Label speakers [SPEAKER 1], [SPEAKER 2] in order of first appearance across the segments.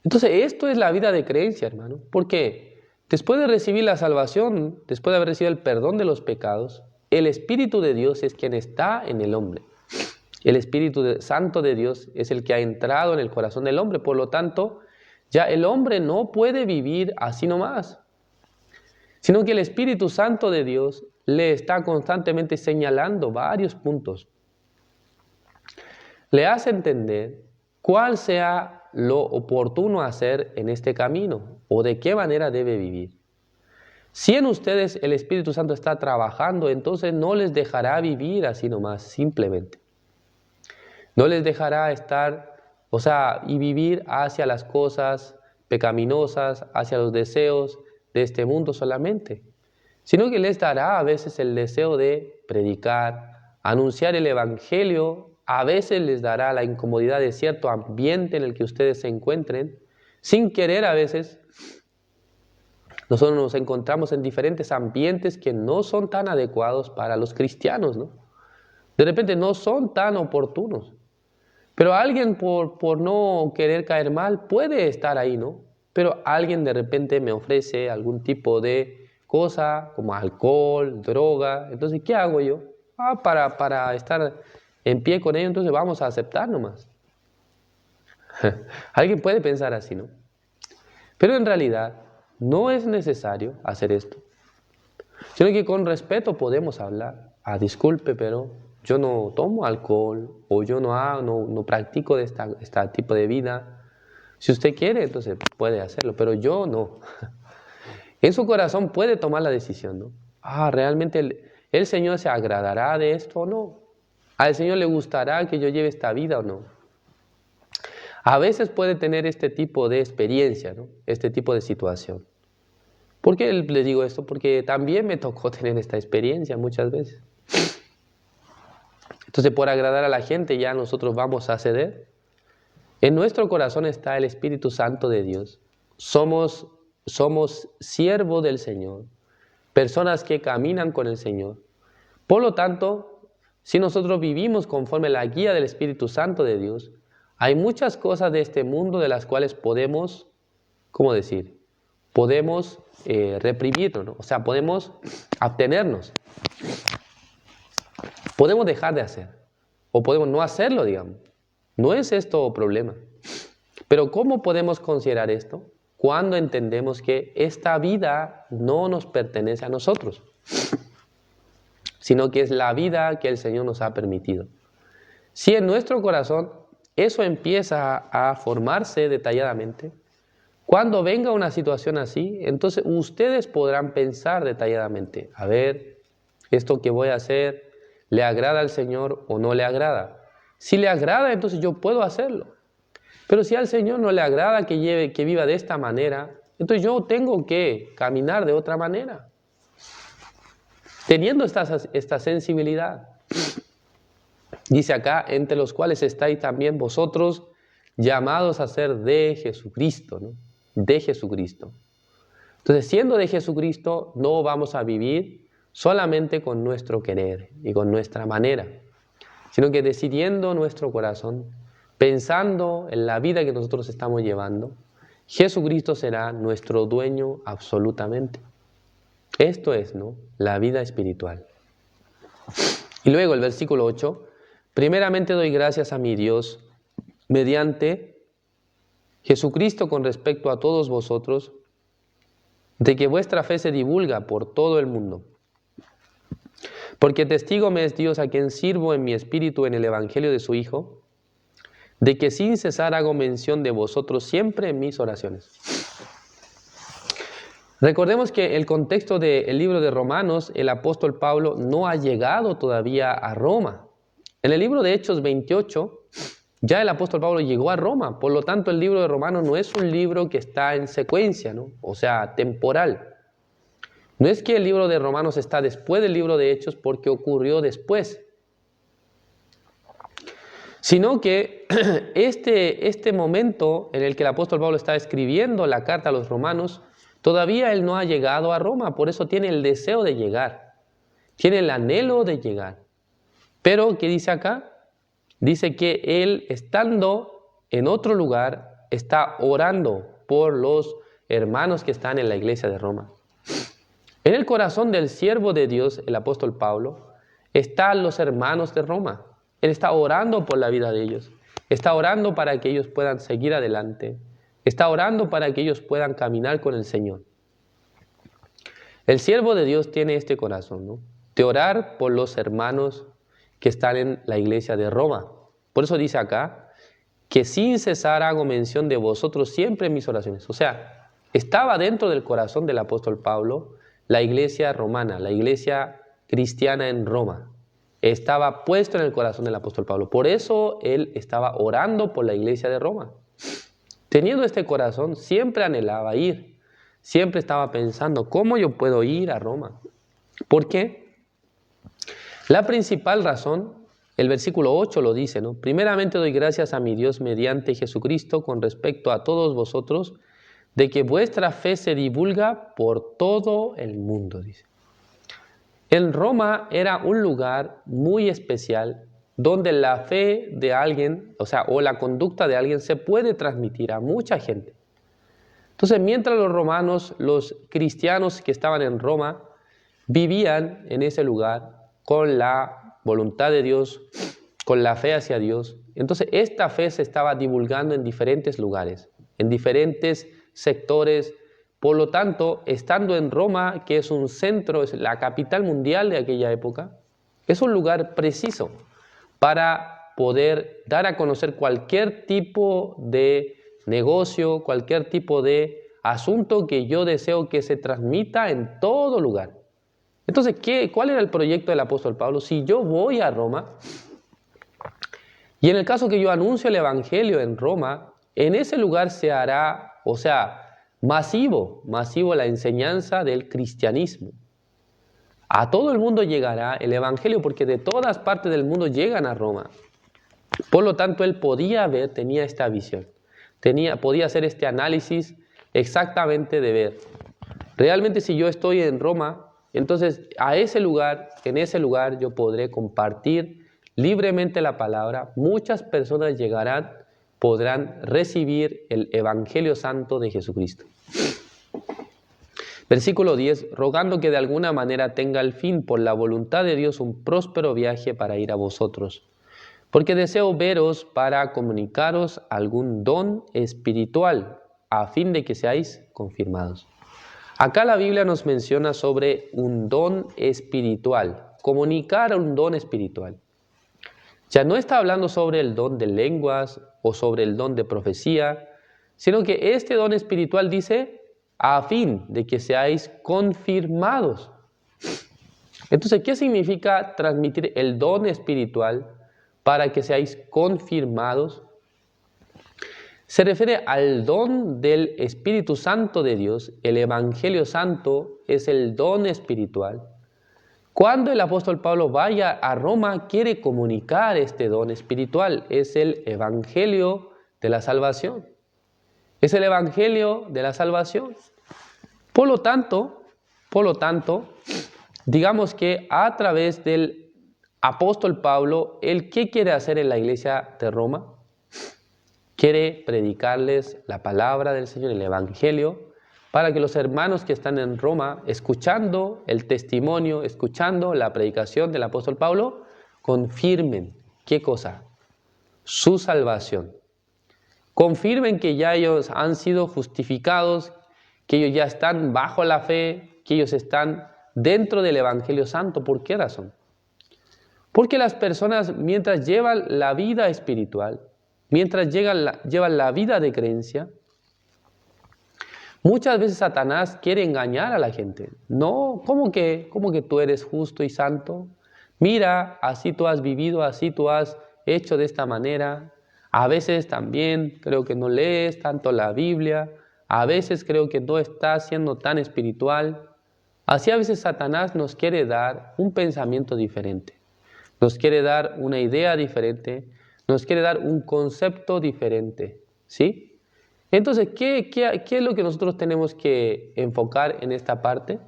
[SPEAKER 1] Entonces, esto es la vida de creencia, hermano. Porque después de recibir la salvación, después de haber recibido el perdón de los pecados, el Espíritu de Dios es quien está en el hombre. El Espíritu Santo de Dios es el que ha entrado en el corazón del hombre. Por lo tanto, ya el hombre no puede vivir así nomás, sino que el Espíritu Santo de Dios le está constantemente señalando varios puntos. Le hace entender cuál sea lo oportuno hacer en este camino o de qué manera debe vivir. Si en ustedes el Espíritu Santo está trabajando, entonces no les dejará vivir así nomás, simplemente. No les dejará estar, y vivir hacia las cosas pecaminosas, hacia los deseos de este mundo solamente, sino que les dará a veces el deseo de predicar, anunciar el Evangelio. A veces les dará la incomodidad de cierto ambiente en el que ustedes se encuentren. Sin querer, a veces nosotros nos encontramos en diferentes ambientes que no son tan adecuados para los cristianos, ¿no? De repente no son tan oportunos. Pero alguien por no querer caer mal puede estar ahí, ¿no? Pero alguien de repente me ofrece algún tipo de cosa como alcohol, droga. Entonces, ¿qué hago yo? Para estar en pie con ellos, entonces vamos a aceptar nomás. Alguien puede pensar así, ¿no? Pero en realidad no es necesario hacer esto, sino que con respeto podemos hablar. Disculpe, pero yo no tomo alcohol o yo no practico de este tipo de vida. Si usted quiere, entonces puede hacerlo, pero yo no. En su corazón puede tomar la decisión, ¿no? ¿Realmente el Señor se agradará de esto o no? ¿Al Señor le gustará que yo lleve esta vida o no? A veces puede tener este tipo de experiencia, ¿no? Este tipo de situación. ¿Por qué le digo esto? Porque también me tocó tener esta experiencia muchas veces. Entonces, por agradar a la gente ya nosotros vamos a ceder. En nuestro corazón está el Espíritu Santo de Dios. Somos siervos del Señor, personas que caminan con el Señor. Por lo tanto, si nosotros vivimos conforme a la guía del Espíritu Santo de Dios, hay muchas cosas de este mundo de las cuales podemos, ¿cómo decir? Podemos reprimirnos, ¿no? Podemos abstenernos. Podemos dejar de hacer, o podemos no hacerlo, digamos. No es esto problema. Pero ¿cómo podemos considerar esto? Cuando entendemos que esta vida no nos pertenece a nosotros, sino que es la vida que el Señor nos ha permitido. Si en nuestro corazón eso empieza a formarse detalladamente, cuando venga una situación así, entonces ustedes podrán pensar detalladamente, a ver, esto que voy a hacer, ¿le agrada al Señor o no le agrada? Si le agrada, entonces yo puedo hacerlo. Pero si al Señor no le agrada que viva de esta manera, entonces yo tengo que caminar de otra manera, teniendo esta sensibilidad. Dice acá, entre los cuales estáis también vosotros llamados a ser de Jesucristo, ¿no? De Jesucristo. Entonces, siendo de Jesucristo, no vamos a vivir solamente con nuestro querer y con nuestra manera, sino que decidiendo nuestro corazón, pensando en la vida que nosotros estamos llevando, Jesucristo será nuestro dueño absolutamente. Esto es, ¿no?, la vida espiritual. Y luego el versículo 8, primeramente doy gracias a mi Dios mediante Jesucristo con respecto a todos vosotros, de que vuestra fe se divulga por todo el mundo. Porque testigo me es Dios, a quien sirvo en mi espíritu en el evangelio de su Hijo, de que sin cesar hago mención de vosotros siempre en mis oraciones. Recordemos que el contexto del libro de Romanos, el apóstol Pablo no ha llegado todavía a Roma. En el libro de Hechos 28, ya el apóstol Pablo llegó a Roma. Por lo tanto, el libro de Romanos no es un libro que está en secuencia, ¿no? Temporal. No es que el libro de Romanos está después del libro de Hechos porque ocurrió después, sino que este momento en el que el apóstol Pablo está escribiendo la carta a los romanos, todavía él no ha llegado a Roma, por eso tiene el deseo de llegar, tiene el anhelo de llegar. Pero, ¿qué dice acá? Dice que él, estando en otro lugar, está orando por los hermanos que están en la iglesia de Roma. En el corazón del siervo de Dios, el apóstol Pablo, están los hermanos de Roma. Él está orando por la vida de ellos. Está orando para que ellos puedan seguir adelante. Está orando para que ellos puedan caminar con el Señor. El siervo de Dios tiene este corazón, ¿no? De orar por los hermanos que están en la iglesia de Roma. Por eso dice acá que sin cesar hago mención de vosotros siempre en mis oraciones. O sea, estaba dentro del corazón del apóstol Pablo la iglesia romana, la iglesia cristiana en Roma. Estaba puesto en el corazón del apóstol Pablo. Por eso él estaba orando por la iglesia de Roma. Teniendo este corazón, siempre anhelaba ir. Siempre estaba pensando, ¿cómo yo puedo ir a Roma? ¿Por qué? La principal razón, el versículo 8 lo dice, ¿no? Primeramente doy gracias a mi Dios mediante Jesucristo con respecto a todos vosotros, de que vuestra fe se divulga por todo el mundo, dice. En Roma era un lugar muy especial donde la fe de alguien, o la conducta de alguien se puede transmitir a mucha gente. Entonces, mientras los romanos, los cristianos que estaban en Roma, vivían en ese lugar con la voluntad de Dios, con la fe hacia Dios, entonces esta fe se estaba divulgando en diferentes lugares, en diferentes sectores. Por lo tanto, estando en Roma, que es un centro, es la capital mundial de aquella época, es un lugar preciso para poder dar a conocer cualquier tipo de negocio, cualquier tipo de asunto que yo deseo que se transmita en todo lugar. Entonces, ¿cuál era el proyecto del apóstol Pablo? Si yo voy a Roma, y en el caso que yo anuncio el evangelio en Roma, en ese lugar se hará, masivo la enseñanza del cristianismo. A todo el mundo llegará el evangelio porque de todas partes del mundo llegan a Roma. Por lo tanto, él tenía esta visión, podía hacer este análisis exactamente de ver. Realmente si yo estoy en Roma, entonces en ese lugar yo podré compartir libremente la palabra, muchas personas podrán recibir el Evangelio Santo de Jesucristo. Versículo 10, rogando que de alguna manera tenga al fin por la voluntad de Dios un próspero viaje para ir a vosotros, porque deseo veros para comunicaros algún don espiritual, a fin de que seáis confirmados. Acá la Biblia nos menciona sobre un don espiritual, comunicar un don espiritual. Ya no está hablando sobre el don de lenguas o sobre el don de profecía, sino que este don espiritual dice a fin de que seáis confirmados. Entonces, ¿qué significa transmitir el don espiritual para que seáis confirmados? Se refiere al don del Espíritu Santo de Dios. El Evangelio Santo es el don espiritual. Cuando el apóstol Pablo vaya a Roma, quiere comunicar este don espiritual. Es el Evangelio de la salvación. Es el Evangelio de la salvación. Por lo tanto, digamos que a través del apóstol Pablo, ¿él qué quiere hacer en la iglesia de Roma? Quiere predicarles la palabra del Señor, el Evangelio, para que los hermanos que están en Roma, escuchando el testimonio, escuchando la predicación del apóstol Pablo, confirmen, ¿qué cosa? Su salvación. Confirmen que ya ellos han sido justificados, que ellos ya están bajo la fe, que ellos están dentro del Evangelio Santo. ¿Por qué razón? Porque las personas, mientras llevan la vida espiritual, mientras llevan la vida de creencia, muchas veces Satanás quiere engañar a la gente. No, ¿cómo que tú eres justo y santo? Mira, así tú has vivido, así tú has hecho de esta manera. A veces también creo que no lees tanto la Biblia. A veces creo que no estás siendo tan espiritual. Así a veces Satanás nos quiere dar un pensamiento diferente. Nos quiere dar una idea diferente. Nos quiere dar un concepto diferente. ¿Sí? Entonces, ¿qué es lo que nosotros tenemos que enfocar en esta parte?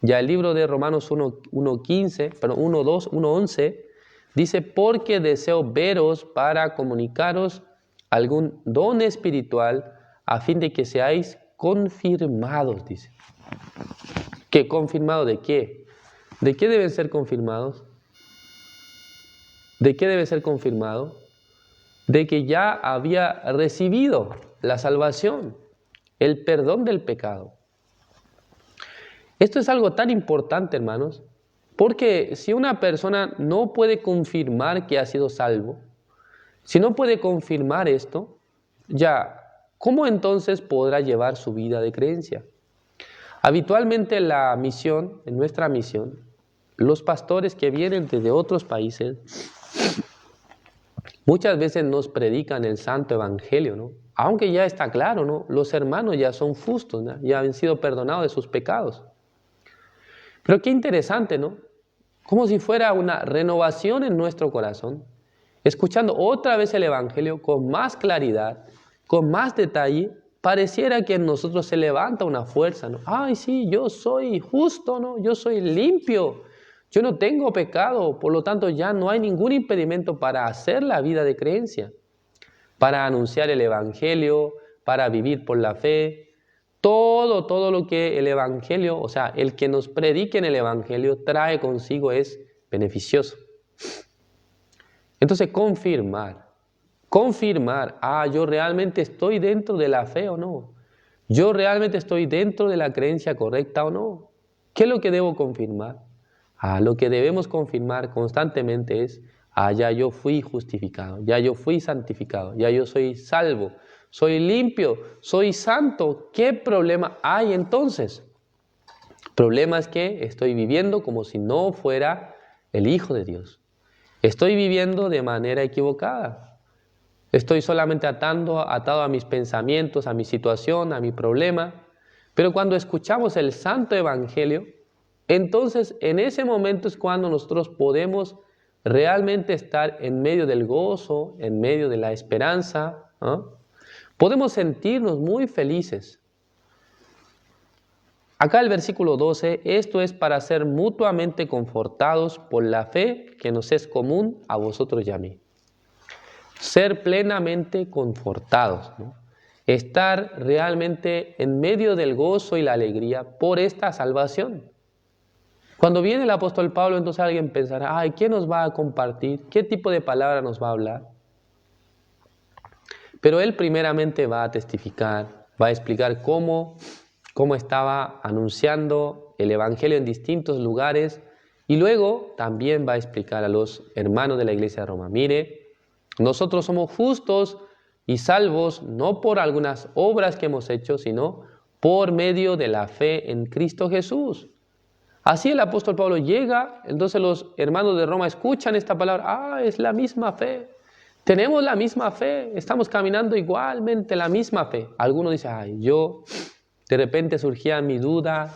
[SPEAKER 1] Ya el libro de Romanos 1:11 dice, porque deseo veros para comunicaros algún don espiritual a fin de que seáis confirmados, dice. ¿Qué? ¿Confirmado de qué? ¿De qué deben ser confirmados? ¿De qué debe ser confirmado? De que ya había recibido la salvación, el perdón del pecado. Esto es algo tan importante, hermanos, porque si una persona no puede confirmar que ha sido salvo, si no puede confirmar esto, ya, ¿cómo entonces podrá llevar su vida de creencia? Habitualmente en nuestra misión, los pastores que vienen desde otros países, muchas veces nos predican el santo evangelio, ¿no? Aunque ya está claro, ¿no? Los hermanos ya son justos, ¿no? Ya han sido perdonados de sus pecados. Pero qué interesante, ¿no? Como si fuera una renovación en nuestro corazón, escuchando otra vez el evangelio con más claridad, con más detalle, pareciera que en nosotros se levanta una fuerza, ¿no? Ay, sí, yo soy justo, ¿no? Yo soy limpio. Yo no tengo pecado, por lo tanto ya no hay ningún impedimento para hacer la vida de creencia, para anunciar el evangelio, para vivir por la fe. Todo lo que el evangelio, o sea, el que nos predique en el evangelio trae consigo es beneficioso. Entonces confirmar, yo realmente estoy dentro de la fe o no, yo realmente estoy dentro de la creencia correcta o no. ¿Qué es lo que debo confirmar? Lo que debemos confirmar constantemente es, ya yo fui justificado, ya yo fui santificado, ya yo soy salvo, soy limpio, soy santo. ¿Qué problema hay entonces? El problema es que estoy viviendo como si no fuera el Hijo de Dios. Estoy viviendo de manera equivocada. Estoy solamente atado a mis pensamientos, a mi situación, a mi problema. Pero cuando escuchamos el santo evangelio, entonces en ese momento es cuando nosotros podemos realmente estar en medio del gozo, en medio de la esperanza, ¿no? Podemos sentirnos muy felices. Acá el versículo 12, esto es para ser mutuamente confortados por la fe que nos es común a vosotros y a mí. Ser plenamente confortados, ¿no? Estar realmente en medio del gozo y la alegría por esta salvación. Cuando viene el apóstol Pablo, entonces alguien pensará, ay, ¿qué nos va a compartir? ¿Qué tipo de palabra nos va a hablar? Pero él primeramente va a testificar, va a explicar cómo estaba anunciando el evangelio en distintos lugares y luego también va a explicar a los hermanos de la iglesia de Roma, mire, nosotros somos justos y salvos no por algunas obras que hemos hecho, sino por medio de la fe en Cristo Jesús. Así el apóstol Pablo llega, entonces los hermanos de Roma escuchan esta palabra, es la misma fe, tenemos la misma fe, estamos caminando igualmente la misma fe. Algunos dicen, de repente surgía mi duda,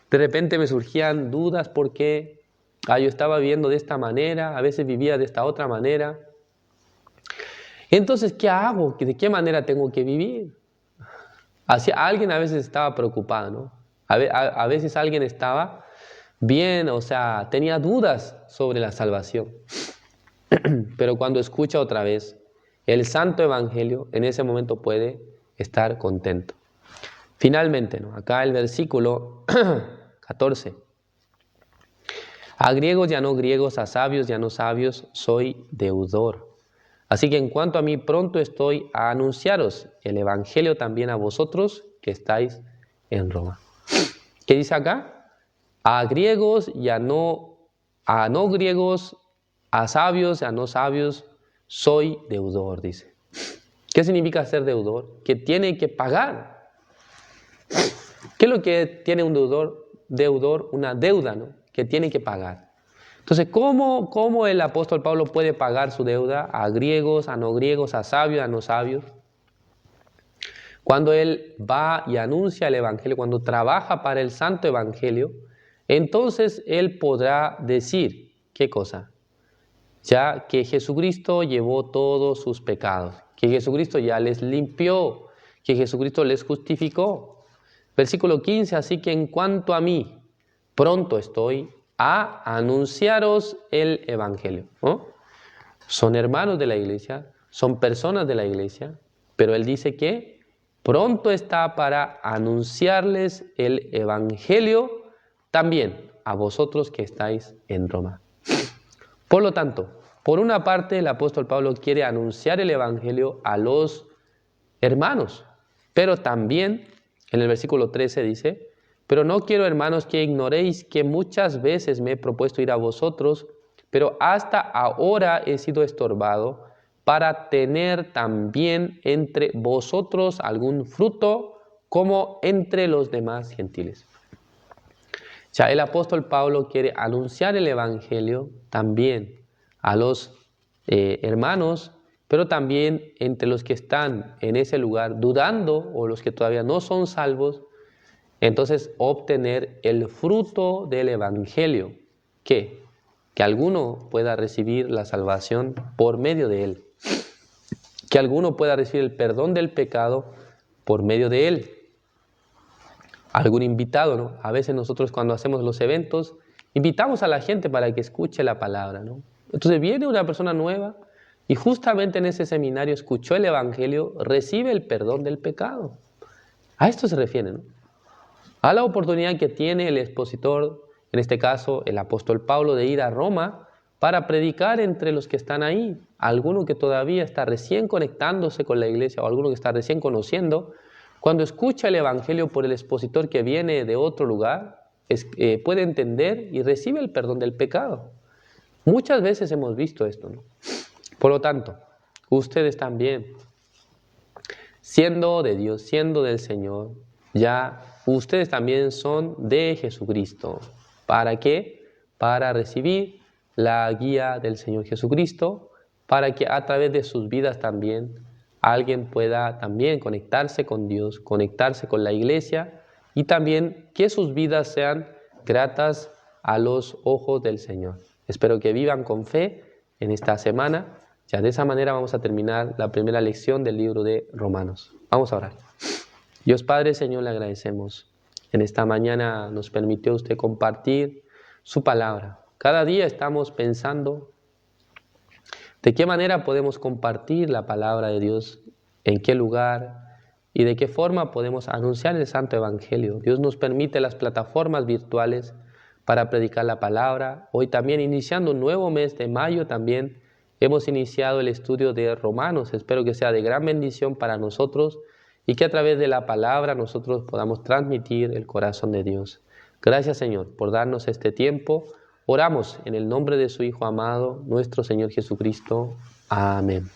[SPEAKER 1] de repente me surgían dudas porque yo estaba viviendo de esta manera, a veces vivía de esta otra manera. Entonces, ¿qué hago? ¿De qué manera tengo que vivir? Alguien a veces estaba preocupado, ¿no? A veces alguien estaba bien, o sea, tenía dudas sobre la salvación. Pero cuando escucha otra vez el santo evangelio, en ese momento puede estar contento. Finalmente, ¿no? Acá el versículo 14. A griegos y a no griegos, a sabios y a no sabios, soy deudor. Así que en cuanto a mí, pronto estoy a anunciaros el evangelio también a vosotros que estáis en Roma. ¿Qué dice acá? A griegos y a no griegos, a sabios y a no sabios, soy deudor, dice. ¿Qué significa ser deudor? Que tiene que pagar. ¿Qué es lo que tiene un deudor? Una deuda, ¿no? Que tiene que pagar. Entonces, ¿cómo el apóstol Pablo puede pagar su deuda a griegos, a no griegos, a sabios, a no sabios? Cuando él va y anuncia el evangelio, cuando trabaja para el santo evangelio, entonces él podrá decir, ¿qué cosa? Ya que Jesucristo llevó todos sus pecados, que Jesucristo ya les limpió, que Jesucristo les justificó. Versículo 15, así que en cuanto a mí, pronto estoy a anunciaros el evangelio, ¿no? Son hermanos de la iglesia, son personas de la iglesia, Pero Él dice que pronto está para anunciarles el Evangelio también a vosotros que estáis en Roma. Por lo tanto, por una parte el apóstol Pablo quiere anunciar el Evangelio a los hermanos, pero también en el versículo 13 dice: pero no quiero, hermanos, que ignoréis que muchas veces me he propuesto ir a vosotros, pero hasta ahora he sido estorbado para tener también entre vosotros algún fruto como entre los demás gentiles. O sea, el apóstol Pablo quiere anunciar el Evangelio también a los hermanos, pero también entre los que están en ese lugar dudando o los que todavía no son salvos. Entonces, obtener el fruto del Evangelio, que alguno pueda recibir la salvación por medio de él, que alguno pueda recibir el perdón del pecado por medio de él. Algún invitado, ¿no? A veces nosotros cuando hacemos los eventos, invitamos a la gente para que escuche la palabra, ¿no? Entonces viene una persona nueva y justamente en ese seminario escuchó el Evangelio, recibe el perdón del pecado. A esto se refiere, ¿no? A la oportunidad que tiene el expositor, en este caso el apóstol Pablo, de ir a Roma para predicar entre los que están ahí. Alguno que todavía está recién conectándose con la iglesia o alguno que está recién conociendo, cuando escucha el Evangelio por el expositor que viene de otro lugar, puede entender y recibe el perdón del pecado. Muchas veces hemos visto esto, ¿no? Por lo tanto, ustedes también, siendo de Dios, siendo del Señor, ya ustedes también son de Jesucristo. ¿Para qué? Para recibir la guía del Señor Jesucristo, para que a través de sus vidas también alguien pueda también conectarse con Dios, conectarse con la iglesia y también que sus vidas sean gratas a los ojos del Señor. Espero que vivan con fe en esta semana. Ya de esa manera vamos a terminar la primera lección del libro de Romanos. Vamos a orar. Dios Padre, Señor, le agradecemos. En esta mañana nos permitió usted compartir su palabra. Cada día estamos pensando de qué manera podemos compartir la palabra de Dios, en qué lugar y de qué forma podemos anunciar el Santo Evangelio. Dios nos permite las plataformas virtuales para predicar la palabra. Hoy también, iniciando un nuevo mes de mayo, también hemos iniciado el estudio de Romanos. Espero que sea de gran bendición para nosotros y que a través de la palabra nosotros podamos transmitir el corazón de Dios. Gracias, Señor, por darnos este tiempo. Oramos en el nombre de su Hijo amado, nuestro Señor Jesucristo. Amén.